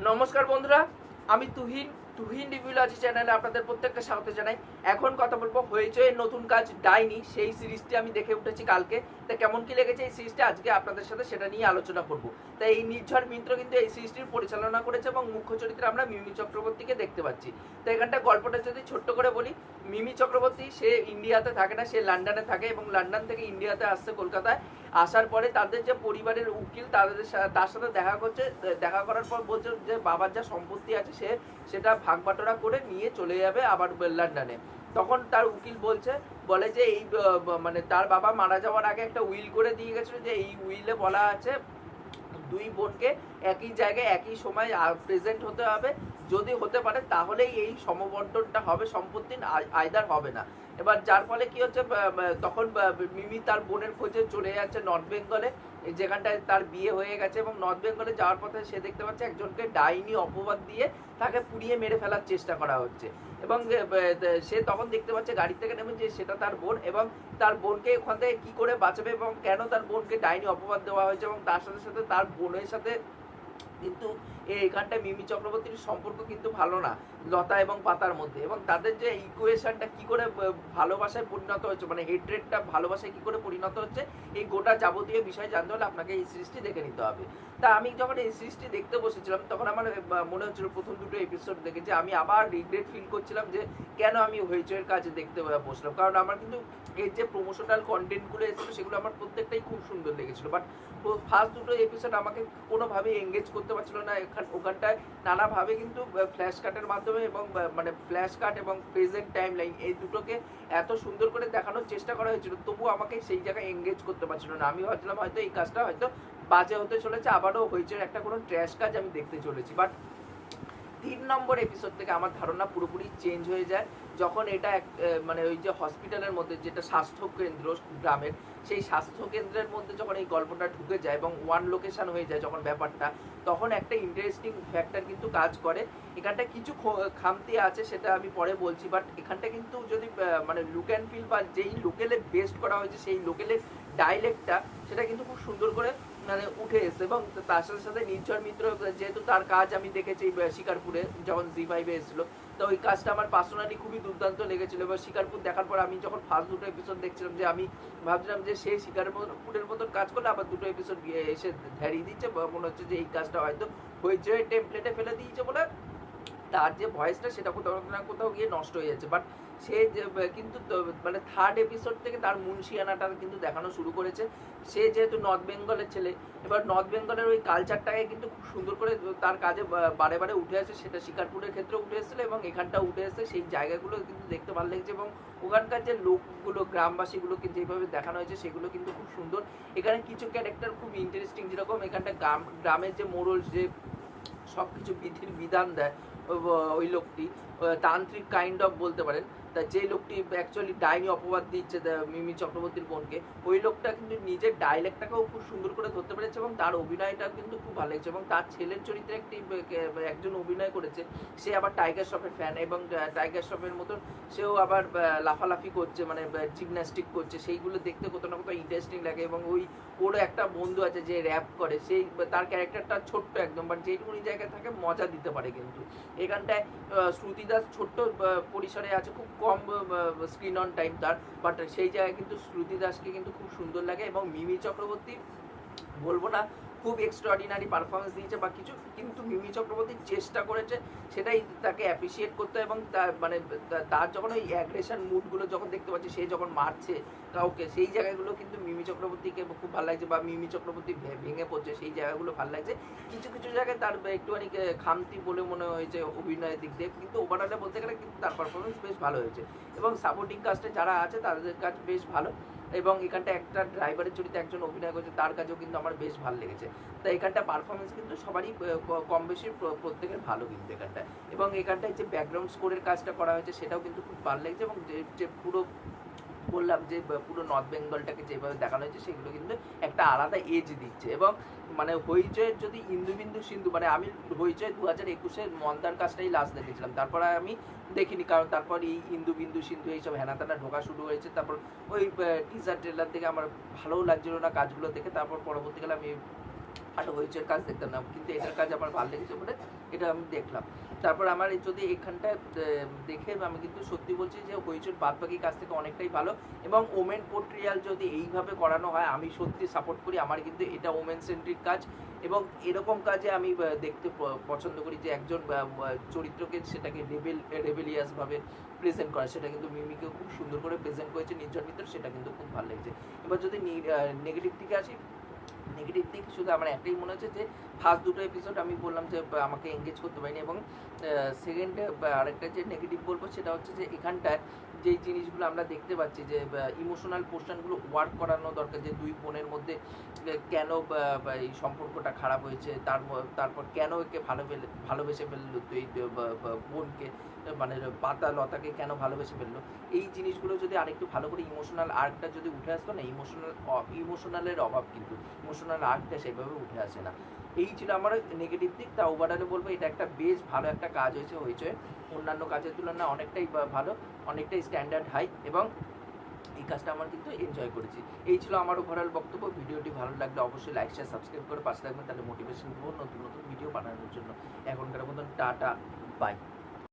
নমস্কার বন্ধুরা, আমি তুহিন তুহিন রিভিউলজি চ্যানেলে আপনাদের প্রত্যেককে স্বাগত জানাই। এখন কথা বলবো হইচইয়ের নতুন কাজ ডাইনি, সেই সিরিজটি আমি দেখে উঠেছি কালকে। তা কেমন কি লেগেছে এই সিরিজটি আজকে আপনাদের সাথে সেটা নিয়ে আলোচনা করব। তাই এই নির্ঝর মিত্র কিন্তু এই সিরিজটির পরিচালনা করেছে এবং মুখ্য চরিত্রে আমরা মিমি চক্রবর্তীকে দেখতে পাচ্ছি। তো এখানটা গল্পটা যদি ছোট্ট করে বলি, মিমি চক্রবর্তী সে ইন্ডিয়াতে থাকে না, সে লন্ডনে থাকে এবং লন্ডন থেকে ইন্ডিয়াতে আসছে কলকাতায়। আসার পরে তাদের যে পরিবারের উকিল তার সাথে দেখা করার পর বলছে যে বাবার যা সম্পত্তি আছে সেটা ভাগ বাটোয়ারা করে নিয়ে চলে যাবে আবার লন্ডনে। তখন তার উকিল বলে যে এই মানে তার বাবা মারা যাওয়ার আগে একটা উইল করে দিয়ে গেছিল, যে এই উইলে বলা আছে দুই বোনকে একই জায়গায় একই সময় প্রেজেন্ট হতে হবে, যদি হতে পারে তাহলেই এই সমবন্টনটা হবে সম্পত্তির, আয়দার হবে না। এবার যার ফলে কি হচ্ছে, তখন মিমি তার বোনের খোঁজে চলে যাচ্ছে নর্থ বেঙ্গলে, যেখানটায় তার বিয়ে হয়ে গেছে। এবং নর্থ বেঙ্গলে যাওয়ার পথে সে দেখতে পাচ্ছে একজনকে ডাইনি অপবাদ দিয়ে তাকে পুড়িয়ে মেরে ফেলার চেষ্টা করা হচ্ছে। এবং সে তখন দেখতে পাচ্ছে গাড়ি থেকে নেমে যে সেটা তার বোন, এবং তার বোনকে ওখান থেকে কি করে বাঁচাবে এবং কেন তার বোনকে ডাইনি অপবাদ দেওয়া হয়েছে, এবং তার সাথে সাথে তার বোনের সাথে কিন্তু এইখানটায় মিমি চক্রবর্তীর সম্পর্ক কিন্তু ভালো না লতা এবং পাতার মধ্যে। এবং তাদের যে ইকুয়েশনটা কি করে ভালোবাসায় পরিণত হচ্ছে, মানে হেট্রেটটা ভালোবাসায় কি করে পরিণত হচ্ছে, এই গোটা যাবতীয় বিষয় জানতে হলে আপনাকে এই সিরিজটি দেখে নিতে হবে। তা আমি যখন এই সিরিজটি দেখতে বসেছিলাম তখন আমার মনে হচ্ছিল প্রথম দুটো এপিসোড দেখে যে আমি আবার রিগ্রেট ফিল করছিলাম যে কেন আমি হইচইয়ের কাজ দেখতে বসলাম। কারণ আমার কিন্তু এর যে প্রমোশনাল কন্টেন্টগুলো এসেছিলো সেগুলো আমার প্রত্যেকটাই খুব সুন্দর লেগেছিল, বাট ফার্স্ট দুটো এপিসোড আমাকে কোনোভাবেই এঙ্গেজ করতে পারছিল না। ওখানটায় নানাভাবে কিন্তু ফ্ল্যাশ কাটের মাধ্যমে এবং মানে ফ্ল্যাশ কাট এবং প্রেজেন্ট টাইম লাইন এই দুটোকে এত সুন্দর করে দেখানোর চেষ্টা করা হয়েছিল, তবু আমাকে সেই জায়গায় এঙ্গেজ করতে পারছিল না। আমি ভাবছিলাম হয়তো এই কাজটা হয়তো বাজে হতে চলেছে, আবারও হইচইয়ের একটা কোনো ট্র্যাশ কাজ আমি দেখতে চলেছি। বাট 3 নম্বর এপিসোড থেকে আমার ধারণা পুরোপুরি চেঞ্জ হয়ে যায়, যখন এটা মানে ওই যে হসপিটালের মধ্যে যেটা স্বাস্থ্য কেন্দ্র গ্রামের, সেই স্বাস্থ্য কেন্দ্রের মধ্যে যখন এই গল্পটা ঢুকে যায় এবং ওয়ান লোকেশন হয়ে যায় যখন ব্যাপারটা, তখন একটা ইন্টারেস্টিং ফ্যাক্টর কিন্তু কাজ করে। এখানটা কিছু খামতি আছে সেটা আমি পরে বলছি, বাট এখানটা কিন্তু যদি মানে লুক অ্যান্ড ফিল বা যেই লোকেলে বেস্ট করা হয়েছে সেই লোকেলের ডাইলেক্টটা সেটা কিন্তু খুব সুন্দর করে মানে উঠে এসে। এবং তার সাথে সাথে নির্ঝর মিত্র যেহেতু তার কাজ আমি দেখেছি শিকারপুরে যখন জি5 এসেছিলো, তো ওই কাজটা আমার পার্সোনালি খুবই দুর্দান্ত লেগেছিলো। এবার শিকারপুর দেখার পর আমি যখন ফার্স্ট দুটো এপিসোড দেখছিলাম যে আমি ভাবছিলাম যে সে শিকারপুরের মতন কাজ করলে আবার দুটো এপিসোড এসে ধ্যারিয়ে দিচ্ছে, মনে হচ্ছে যে এই কাজটা হয়তো হইচই টেমপ্লেটে ফেলে দিয়েছে বলে তার যে ভয়েসটা সেটা কোথাও না কোথাও গিয়ে নষ্ট হয়ে যাচ্ছে। বাট সে কিন্তু মানে থার্ড এপিসোড থেকে তার মুন্সিয়ানাটা কিন্তু দেখানো শুরু করেছে। সে যেহেতু নর্থ বেঙ্গলের ছেলে, এবার নর্থ বেঙ্গলের ওই কালচারটাকে কিন্তু খুব সুন্দর করে তার কাজে বারে বারে উঠে আসে, সেটা শিকারপুরের ক্ষেত্রে উঠে এসেছিলো এবং এখানটা উঠে এসে সেই জায়গাগুলো কিন্তু দেখতে ভালো লাগছে। এবং ওখানকার যে লোকগুলো গ্রামবাসীগুলোকে যেভাবে দেখানো হয়েছে সেগুলো কিন্তু খুব সুন্দর। এখানে কিছু ক্যারেক্টার খুব ইন্টারেস্টিং, যেরকম এখানটা গ্রামের যে মোড়ল যে সব কিছু বিধির বিধান দেয়, ওই লোকটি তান্ত্রিক কাইন্ড অফ বলতে পারেন। তা যে লোকটি অ্যাকচুয়ালি ডাইনি অপবাদ দিচ্ছে মিমি চক্রবর্তীর বোনকে, ওই লোকটা কিন্তু নিজের ডায়লেক্টটাকেও খুব সুন্দর করে ধরতে পেরেছে এবং তার অভিনয়টা কিন্তু খুব ভালো লেগেছে। এবং তার ছেলের চরিত্রে একজন অভিনয় করেছে, সে আবার টাইগার শ্রফের ফ্যান এবং টাইগার শ্রফের মতন সেও আবার লাফালাফি করছে, মানে জিমন্যাস্টিক করছে, সেইগুলো দেখতে কোথাও না কোথাও ইন্টারেস্টিং লাগে। এবং ওর একটা বন্ধু আছে যে র্যাপ করে, সেই তার ক্যারেক্টারটা ছোট্ট একদম, বাট যেটুকুনি জায়গায় থাকে মজা দিতে পারে। কিন্তু এখানটায় শ্রুতি দাস ছোট্ট পরিসরে আছে, খুব কম স্ক্রিন অন টাইম তার, বাট সেই জায়গায় কিন্তু শ্রুতি দাসকে কিন্তু খুব সুন্দর লাগে। এবং মিমি চক্রবর্তী বলবো না খুব এক্সট্রাঅর্ডিনারি পারফরমেন্স দিয়েছে বা কিছু, কিন্তু মিমি চক্রবর্তী চেষ্টা করেছে, সেটাই তাকে অ্যাপ্রিসিয়েট করতে। এবং মানে তার যখন ওই অ্যাগ্রেশন মুডগুলো যখন দেখতে পাচ্ছি, সে যখন মারছে কাউকে, সেই জায়গাগুলো কিন্তু মিমি চক্রবর্তীকে খুব ভালো লাগছে, বা মিমি চক্রবর্তী ভেঙে পড়ছে সেই জায়গাগুলো ভালো লাগছে। কিছু কিছু জায়গায় তার একটুখানি খামতি বলে মনে হয়েছে অভিনয়ের দিক দিয়ে, কিন্তু ওভারঅলে বলতে গেলে কিন্তু তার পারফরমেন্স বেশ ভালো হয়েছে। এবং সাপোর্টিং কাস্টে যারা আছে তাদের কাজ বেশ ভালো। এবং এখানটা একটা ড্রাইভারের চরিত্রে একজন অভিনয় করছে, তার কাজেও কিন্তু আমার বেশ ভালো লেগেছে। তো এখানটা পারফরমেন্স কিন্তু সবারই কম বেশি প্রত্যেকের ভালো কিন্তু এখানটায়। এবং এখানটায় যে ব্যাকগ্রাউন্ড স্কোরের কাজটা করা হয়েছে সেটাও কিন্তু খুব ভালো লেগেছে। এবং যে পুরো বললাম যে পুরো নর্থ বেঙ্গলটাকে যেভাবে দেখানো হয়েছে সেগুলো কিন্তু একটা আলাদা এজ দিচ্ছে। এবং মানে হইচইয়ের যদি ইন্দুবিন্দু সিন্ধু, মানে আমি হইচই 2021-এ মন্দার কাজটাই লাস্ট দেখেছিলাম, তারপর আমি দেখিনি, কারণ তারপর এই ইন্দুবিন্দু সিন্ধু এইসব হেনাতানা ঢোকা শুরু হয়েছে। তারপর ওই টিজার ট্রেলার থেকে আমার ভালোও লাগছিল না কাজগুলো দেখে, তারপর পরবর্তীকালে আমি আর হইচের কাজ দেখতাম না, কিন্তু এটার কাজ আমার ভালো লেগেছে বলে এটা আমি দেখলাম। তারপর আমার যদি এখানটা দেখে আমি কিন্তু সত্যি বলছি যে হইচের বাদবাকি কাজ থেকে অনেকটাই ভালো, এবং ওমেন পোর্ট্রিয়াল যদি এইভাবে করানো হয় আমি সত্যি সাপোর্ট করি। আমার কিন্তু এটা ওমেন সেন্ট্রিক কাজ, এবং এরকম কাজে আমি দেখতে পছন্দ করি যে একজন চরিত্রকে সেটাকে রেবেলিয়াসভাবে প্রেজেন্ট করা, সেটা কিন্তু মিমিকেও খুব সুন্দর করে প্রেজেন্ট করেছে নির্জন মিত্র, সেটা কিন্তু খুব ভালো লেগেছে। এবার যদি নেগেটিভ দিকে আসি, নেগেটিভ দিক শুধু আমার একটাই মনে হচ্ছে যে ফার্স্ট দুটো এপিসোড আমি বললাম যে আমাকে এঙ্গেজ করতে পারিনি, এবং সেকেন্ডে আরেকটা যে নেগেটিভ বলবো সেটা হচ্ছে যে এখানটায় যেই জিনিসগুলো আমরা দেখতে পাচ্ছি যে ইমোশনাল পোর্শনগুলো ওয়ার্ক করানো দরকার, যে দুই বোনের মধ্যে কেন এই সম্পর্কটা খারাপ হয়েছে, তারপর কেন একে ভালোবেসে ফেললো দুই বোনকে, মানে পাতা লতাকে কেন ভালোবেসে ফেললো, এই জিনিসগুলো যদি আরেকটু ভালো করে ইমোশনাল আর্কটা যদি উঠে আসতো না, ইমোশনালের অভাব, কিন্তু ইমোশনাল আর্কটা সেভাবে উঠে আসে না। এই ছিল আমার নেগেটিভ দিক। তা ওভারঅলে বলবো এটা একটা বেশ ভালো একটা কাজ হয়েছে অন্যান্য কাজের তুলনায় অনেকটাই ভালো, অনেকটাই স্ট্যান্ডার্ড হাই, এবং এই কাজটা আমার কিন্তু এনজয় করেছি। এই ছিল আমার ওভারঅল বক্তব্য। ভিডিওটি ভালো লাগলে অবশ্যই লাইক শেয়ার সাবস্ক্রাইব করে পাশে থাকবেন, তাহলে মোটিভেশন পাবো নতুন নতুন ভিডিও বানানোর জন্য। এখনকার মতন টাটা, বাই।